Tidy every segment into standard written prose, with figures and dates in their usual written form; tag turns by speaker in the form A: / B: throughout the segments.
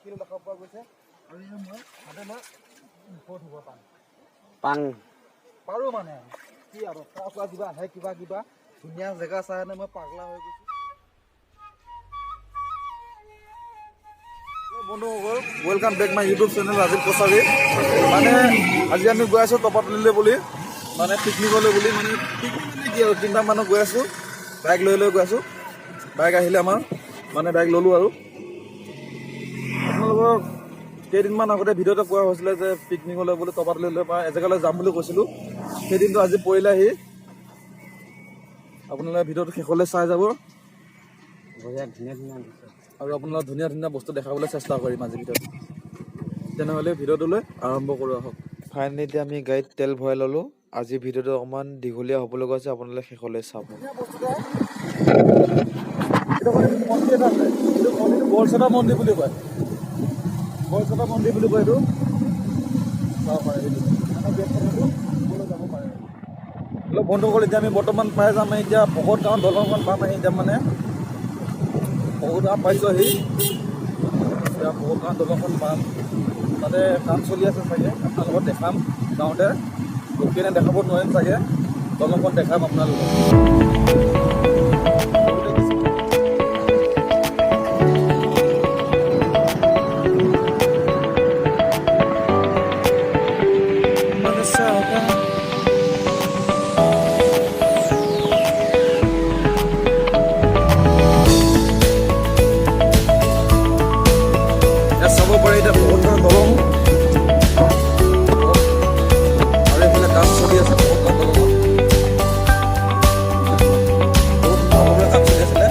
A: শিল দেখা পোৱা গৈছে আৰু এই মই হাতে লৈ মুখত ধুব পাম
B: পাং
A: পাৰোঁ মানে কি আৰু খোৱা কিবা আহে কিবা কিবা ধুনীয়া জেগা চাই মই পাগলা হৈ গৈছোঁ বন্ধুসকল welcome back my YouTube channel Rajiv Kachari মানে আজি আমি গৈ আছোঁ টপাতলিলৈ বুলি মানে পিকনিকলৈ বুলি মানে পিকনিক মানে কি আৰু তিনিটামানত গৈ আছোঁ বাইক লৈ গৈ আছোঁ বাইক আহিলে আমাৰ মানে বাইক ল'লোঁ আৰু আপোনালোকক কেইদিনমান আগতে ভিডিঅ' এটা পোৱা হৈছিলে যে পিকনিকলৈ বুলি টপাতলিলৈ বা এজেগালৈ যাম বুলি কৈছিলোঁ সেইদিনটো আজি পৰিলে আহি আপোনালোকে ভিডিঅ'টো শেষলৈ চাই যাব আৰু আপোনালোক ধুনীয়া ধুনীয়া বস্তু দেখাবলৈ চেষ্টা কৰিম আজি ভিডিঅ'ত তেনেহ'লে ভিডিঅ'টোলৈ আৰম্ভ কৰোঁ আহক ফাইনেলি এতিয়া আমি গাড়ীত তেল ভৰাই ল'লোঁ আজি ভিডিঅ'টো অকণমান দীঘলীয়া হ'বলৈ গৈছে আপোনালোকে শেষলৈ চাব বৰচেতা মন্দিৰ বুলি কয় বৰচেতা মন্দিৰ বুলি কয় এইটো চাব পাৰে এইটো যাব পাৰে অলপ বন্ধুসকল এতিয়া আমি বৰ্তমান পাই যাম এতিয়া বহুত গাঁৱত দলংখন পাম আহি এতিয়া মানে বহুত গাঁও পাইছোঁ আহি এতিয়া বহুত গাঁৱত দলংখন পাম তাতে কাম চলি আছে চাগে আপোনালোকক দেখাম গাঁৱতে ৰখিনে দেখাব নোৱাৰিম চাগে দলংখন দেখাম আপোনালোকক চাব পাৰে এতিয়া বহুত ধৰণৰ দলং আৰু এইফালে কাম চলি আছে বহুত ধৰণৰ দলঙত বহুত ধৰণৰ কাম চলি আছিলে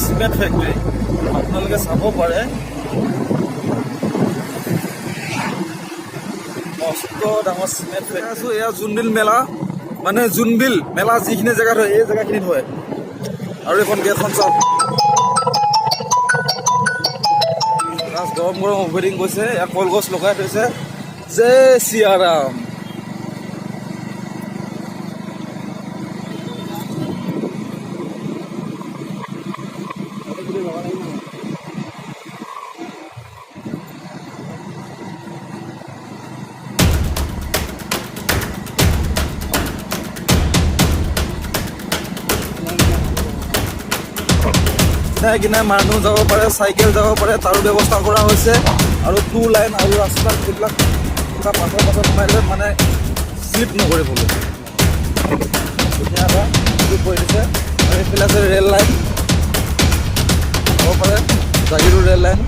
A: চিমেণ্ট ফেক্টৰী আপোনালোকে চাব পাৰে মস্ত ডাঙৰ চিমেণ্ট ফেক্টৰী আছোঁ এয়া জোনবিল মেলা মানে জোনবিল মেলা যিখিনি জেগাত হয় এই জেগাখিনিত হয় আৰু এখন গেটখন চাওক গৰম গৰম অভেৰিং গৈছে ইয়াত কলগছ লগাই থৈছে জয় শ্ৰীৰাম কিনাই মানুহ যাব পাৰে চাইকেল যাব পাৰে তাৰো ব্যৱস্থা কৰা হৈছে আৰু 2 লাইন আৰু ৰাস্তাত যিবিলাক পাছৰ সোমাই দিলে মানে শ্লিপ নকৰিবলৈ ধুনীয়া এটা কৰি দিছে আৰু এইফালে আছে ৰেল লাইন যাব পাৰে জাগিৰোড ৰেল লাইন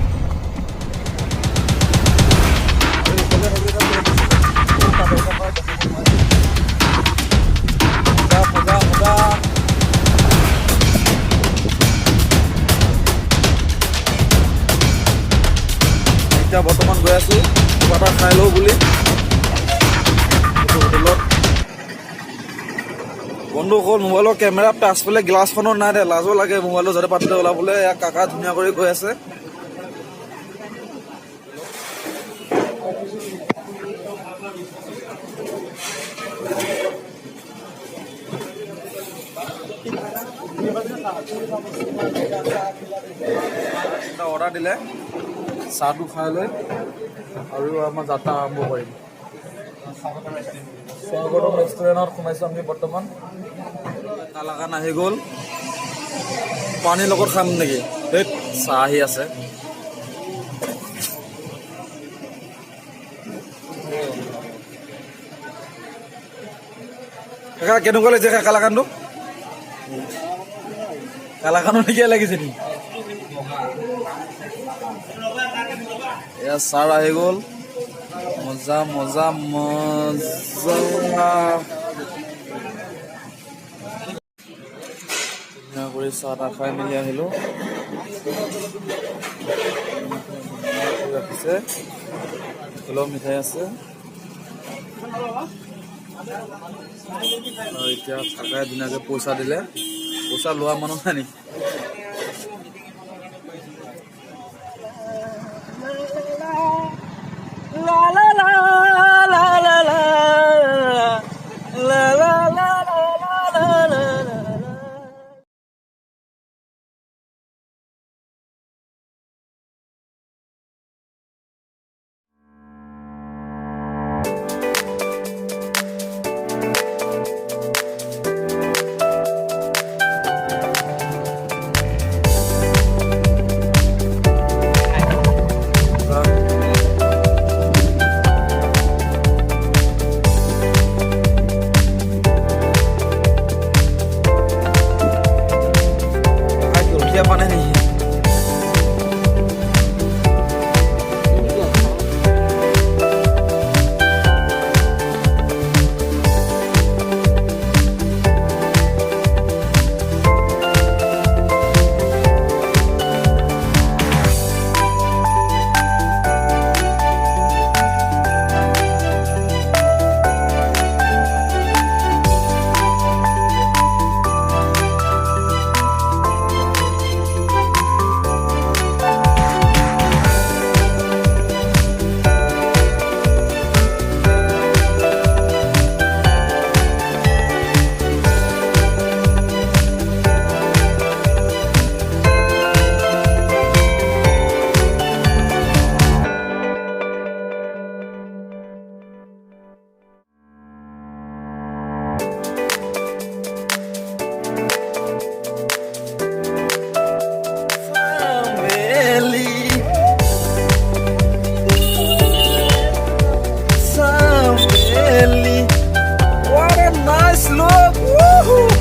A: এতিয়া বৰ্তমান গৈ আছোঁ কিবা এটা খাই লওঁ বুলি হোটেলত বন্ধুসকল মোবাইলৰ কেমেৰা পাছফালে গ্লাছখনৰ নাই দে লাজো লাগে মোবাইলৰ যাতে পাততে ওলাবলৈ ইয়াক কাকা ধুনীয়া কৰি গৈ আছে অৰ্ডাৰ দিলে চাহটো খাই লৈ আৰু আমাৰ যাত্ৰা আৰম্ভ কৰিম স্বাগতম ৰেষ্টুৰেণ্টত সোমাইছোঁ আমি বৰ্তমান কালাকান আহি গ'ল পানীৰ লগত খাম নেকি সেই চাহ আহি আছে কাকা কেনেকুৱা লাগিছে কালাকানটো কালাকানো নিকিয়া লাগিছে নেকি এয়া চাহ আহি গ'ল মজা মজা মজা কৰি চাহ তাহ খাই মেলি আহিলো। ৰাখিছে অলপ মিঠাই আছে আৰু এতিয়া কাকাই ধুনীয়াকে পইচা দিলে। পইচা লোৱা মানুহ নাই নেকি?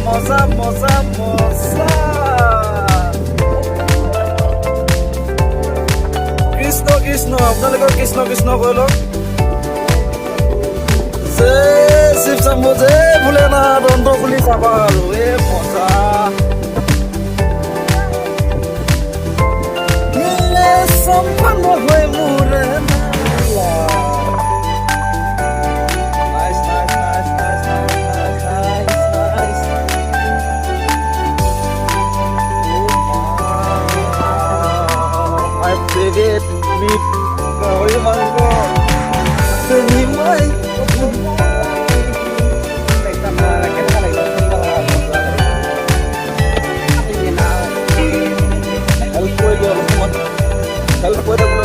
A: মজা মজা মজা কৃষ্ণ কৃষ্ণ আপোনালোকৰ কৃষ্ণ কৃষ্ণ কৈ লওক। যে শিৱ শম্ভু যে ভোলেনাথ অন্ত খুলি চাবা আৰু এই মজা সম্পন্ন হৈ মোৰে গাহৰি মাংস চেনি মই হেল্প কৰি দিয়ক অলপমান হেল্প কৰি দিয়ক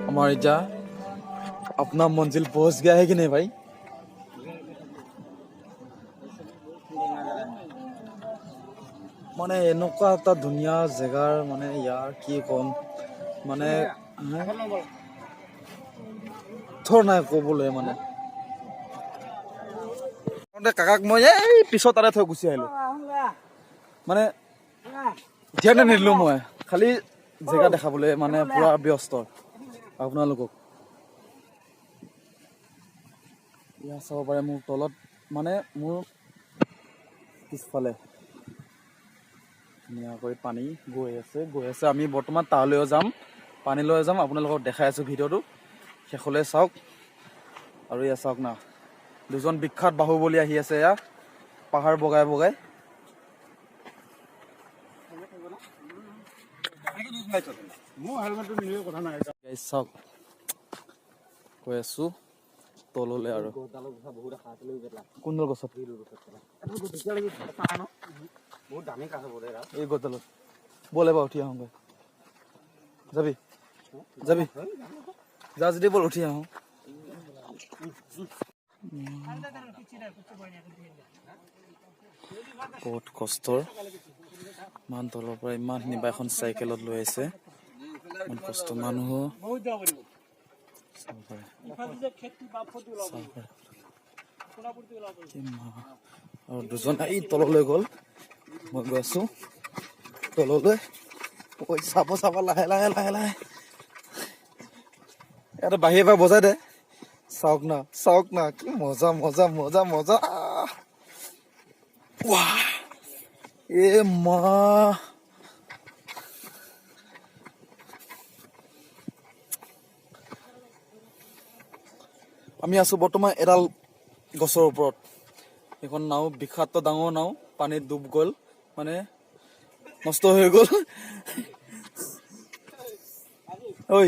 A: हमारे जा अपना मंजिल पहुंच गया है कि नहीं भाई? মানে এনেকুৱা এটা ধুনীয়া জেগাৰ মানে ইয়াৰ কি ক'ম মানে থৰ নাই ক'বলৈ মানে কাকাক মই এই পিছত তাৰে থৈ গুচি আহিলো মানে ধ্যান নিদিলো মই খালি জেগা দেখাবলৈ মানে পুৰা ব্যস্ত আপোনালোকক। ইয়াত চাব পাৰে মোৰ তলত মানে মোৰ পিছফালে ধুনীয়াকৈ পানী গৈ আছে। আমি বৰ্তমান তালৈও যাম, পানী লৈ যাম, আপোনালোকক দেখাই আছোঁ ভিডিঅ'টো শেষলৈ চাওক। আৰু এয়া চাওক না দুজন বিখ্যাত বাহুবলী আহি আছে এয়া পাহাৰ বগাই বগাই। চাওক কৈ আছো তললৈ আৰু কোনডাল গছত এই গছডালত বল এবাৰ উঠি আহোঁগৈ। যাবি যাবি যা যদি বল উঠি আহোঁ। বহুত কষ্টৰ ইমান তলৰ পৰা ইমানখিনি বা এখন চাইকেলত লৈ আহিছে ইমান কষ্ট মানুহ আৰু দুজন এই তললৈ গ'ল মই গৈ আছো তললৈ ঐ চাব লাহে লাহে লাহে লাহে ইয়াতে বাহিৰে পৰা বজাই দে চাওক না কি মজা মজা মজা মজা ৱাহ এ মা আমি আছো বৰ্তমান এডাল গছৰ ওপৰত এখন নাও বিষাক্ত ডাঙৰ নাও পানীত ডুব গ'ল মানে নষ্ট হৈ গ'ল ঐ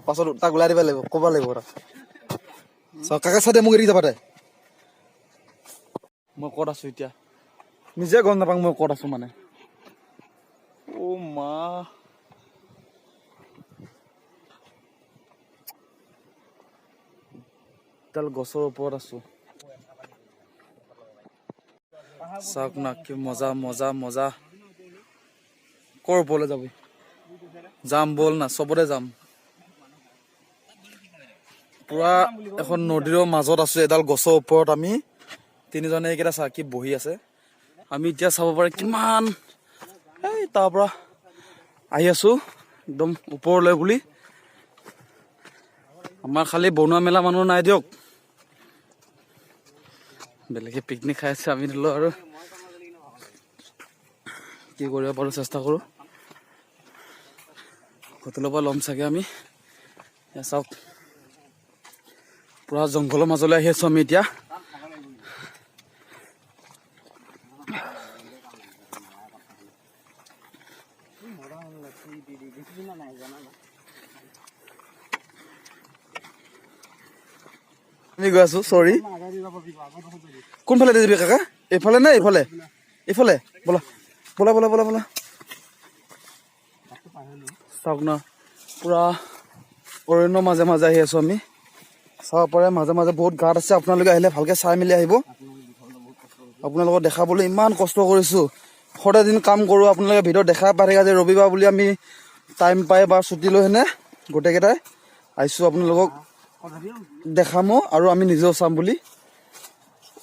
A: পাছত তাক ওলাই দিব লাগিব ক'ব লাগিব তাক কাকা চাই দে মোক এৰি যাবা দে মই ক'ত আছো এতিয়া নিজে গম নাপাওঁ মই ক'ত আছো মানে অ মা ডাল গছৰ ওপৰত আছো চাওক না কি মজা মজা মজা ক'ৰ ওপৰলৈ যাবি যাম বল না চবতে যাম পুৰা এখন নদীৰ মাজত আছো এডাল গছৰ ওপৰত আমি তিনিজনে এইকেইটা চাকি বহি আছে আমি এতিয়া চাব পাৰে কিমান এই তাৰ পৰা আহি আছো একদম ওপৰলৈ বুলি আমাৰ খালি বনোৱা মেলা মানুহ নাই দিয়ক বেলেগে পিকনিক খাই আছে আমি দিলো আৰু কি কৰিব পাৰো চেষ্টা কৰো হোটেলৰ পৰা ল'ম চাগে আমি চাওক পুৰা জংঘলৰ মাজলৈ আহি আছো আমি এতিয়া আমি গৈ আছো চৰি কোনফালে দি যাবি কাকা এইফালে নে এইফালে এইফালে বলা বলা বলা বলা বলা চাওক না পুৰা অৰণ্যৰ মাজে মাজে আহি আছো আমি চাব পাৰে মাজে মাজে বহুত গাঁত আছে আপোনালোকে আহিলে ভালকে চাই মেলি আহিব আপোনালোকক দেখাবলৈ ইমান কষ্ট কৰিছো সদায় দিন কাম কৰো আপোনালোকে ভিডিঅ' দেখা পাই থাকে যে ৰবিবাৰ বুলি আমি টাইম পাই বা ছুটি লৈ হেনে গোটেইকেইটাই আহিছো আপোনালোকক দেখামো আৰু আমি নিজেও চাম বুলি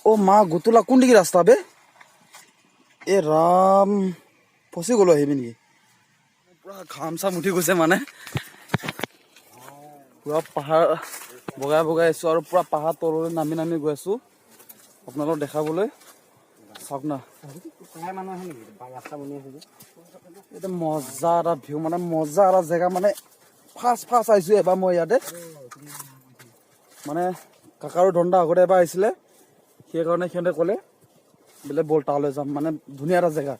A: অ মা গুতুলা কোনদিকে ৰাস্তা বে এ ৰাম ফচি গলো আহিবি নেকি পুৰা ঘাম চাম উঠি গৈছে মানে পুৰা পাহাৰ বগাই বগাই আছো আৰু পুৰা পাহাৰ তললৈ নামি নামি গৈ আছো আপোনালোকক দেখাবলৈ চাওক না এটা মজা এটা ভিউ মানে মজা এটা জেগা মানে ফাৰ্ষ্ট আহিছো এবাৰ মই ইয়াতে মানে কাকাৰো ধন্দা আগতে এবাৰ আহিছিলে সেইকাৰণে সিহঁতে ক'লে বোলে বল তালৈ যাম মানে ধুনীয়া এটা জেগা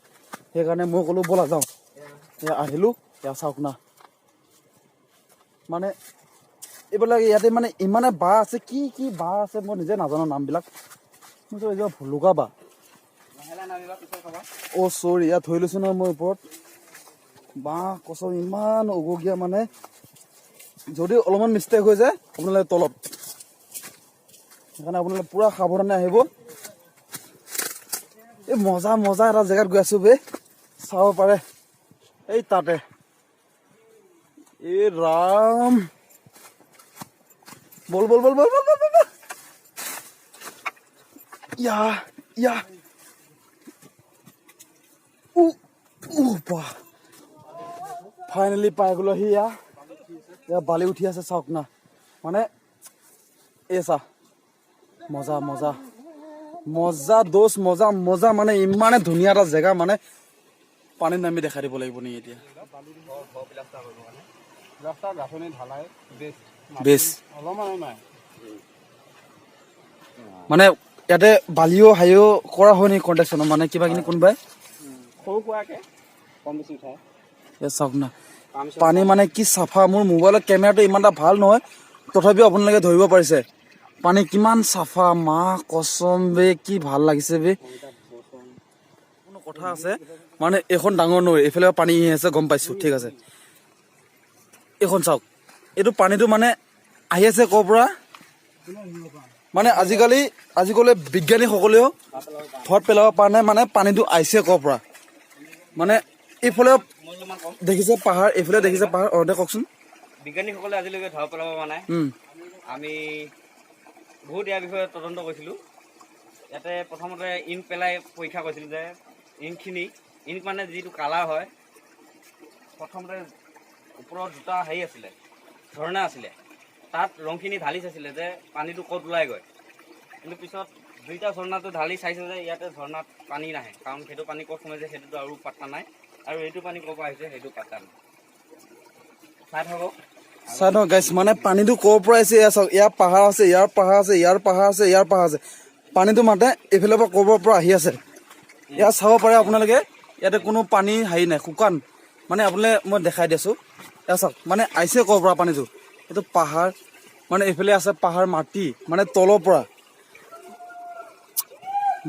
A: সেইকাৰণে মই ক'লো ব'লা যাওঁ এয়া আহিলো এয়া চাওক না মানে এইবিলাক ইয়াতে মানে ইমানে বাঁহ আছে কি কি বাঁহ আছে মই নিজে নাজানো নামবিলাক মই ভুলুকা বাঁহ অ চৰি ইয়াত থৈ লৈছো নহয় মই ওপৰত বাঁহ কচম ইমান উগগীয়া মানে যদি অলপমান মিষ্টেক হৈ যায় আপোনালোকে তলত সেইকাৰণে আপোনালোকে পুৰা সাৱধানে আহিব এই মজা মজা এটা জেগাত গৈ আছো বে চাব পাৰে এই তাতে এই ৰাম বল বল বল বল বল বল বল ইয়া ইয়া বাহ ফাইনেলি পাই গলো সি ইয়া বালি উঠি আছে চাওক না মানে এই চা মজা মজা মজা দোষ মজা মজা মানে ইমানে ধুনীয়া এটা জেগা মানে পানীত নামি দেখাই দিব লাগিব নেকি এতিয়া মানে ইয়াতে বালিও হাইও কৰা হয় নেকি কণ্টেকশ্যনত মানে কিবা কিনি কোনোবাই চাওক না পানী মানে কি চাফা মোৰ মোবাইলৰ কেমেৰাটো ইমান এটা ভাল নহয় তথাপিও আপোনালোকে ধৰিব পাৰিছে পানী কিমান চাফা মা কচম বে কি ভাল লাগিছে বে কোনো কথা আছে মানে এইখন ডাঙৰ নৈ এইফালে পানী আছে গম পাইছো ঠিক আছে এইখন চাওক এইটো পানীটো মানে আহি আছে ক'ৰ পৰা মানে আজিকালি বিজ্ঞানীসকলেও ভট পেলাব পৰা নাই মানে পানীটো আহিছে ক'ৰ পৰা মানে এইফালে দেখিছে পাহাৰ এইফালে দেখিছে পাহাৰ দে কওকচোন
B: বিজ্ঞানীসকলে আজিলৈকে ধৰা পেলাব পৰা নাই আমি বহুত ইয়াৰ বিষয়ে তদন্ত কৰিছিলোঁ ইয়াতে প্ৰথমতে ইন পেলাই পৰীক্ষা কৰিছিলোঁ যে ইংক মানে যিটো কালাৰ হয়, প্ৰথমতে ওপৰত দুটা হেৰি আছিলে, ঝৰ্ণা আছিলে, তাত ৰংখিনি ঢালি চাইছিলে যে পানীটো ক'ত ওলাই গৈ, কিন্তু পিছত দুইটা ঝৰ্ণাটো ঢালি চাইছে যে ইয়াতে ঝৰ্ণাত পানী নাহে, কাৰণ সেইটো পানী ক'ত সোমাইছে সেইটোতো আৰু পাত্তা নাই, আৰু এইটো পানী ক'ৰ পৰা আহিছে সেইটো পাত্তা নাই। চাই থাকক
A: গাইছ, মানে পানীটো ক'ৰ পৰা আহিছে এয়া চাওক, ইয়াৰ পাহাৰ আছে, ইয়াৰ পাহাৰ আছে, ইয়াৰ পাহাৰ আছে, ইয়াৰ পাহাৰ আছে, পানীটো মাতে এইফালৰ পৰা ক'ৰবাৰ পৰা আহি আছে। ইয়াত চাব পাৰে আপোনালোকে, ইয়াতে কোনো পানী হেৰি নাই, শুকান, মানে আপোনালোকে মই দেখাই দিছোঁ, এয়া চাওক মানে আহিছে ক'ৰ পৰা পানীটো, এইটো পাহাৰ, মানে এইফালে আছে পাহাৰ মাটি, মানে তলৰ পৰা,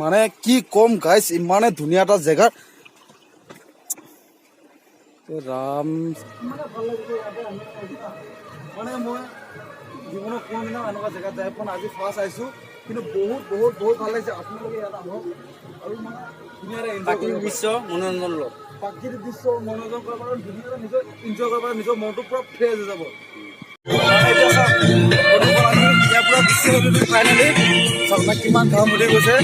A: মানে কি কম গাইছ, ইমানে ধুনীয়া এটা জেগা, ৰাম মানে ভাল লাগিছে ইয়াতে আহি। মানে মই জীৱনত কোনোদিনা এনেকুৱা জেগাত যাই পোৱা নাই, আজি ফাৰ্ষ্ট আহিছোঁ, কিন্তু বহুত বহুত বহুত ভাল লাগিছে। আপোনালোকে ইয়াত আহক আৰু মানে ধুনীয়াকৈ
B: প্ৰাকৃতিক দৃশ্য মনোৰঞ্জন লওক,
A: প্ৰাকৃতিক দৃশ্য মনোৰঞ্জন কৰিব পাৰে, ধুনীয়াকৈ নিজৰ এনজয় কৰিব পাৰে, নিজৰ মনটো পূৰা ফ্ৰেছ হৈ যাব। ইয়াৰ পৰা ফাইনেলি চাওক না কিমান ঘাম উঠি গৈছে,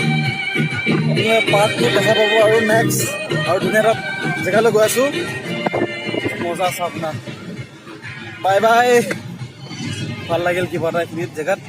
A: পাৰ্কটো দেখা পাব আৰু নেক্সট আৰু ধুনীয়া এটা জেগালৈ গৈ আছোঁ, মজা চাওক না। বাই বাই, ভাল লাগিল কিবা এটা এইখিনিত জেগাত।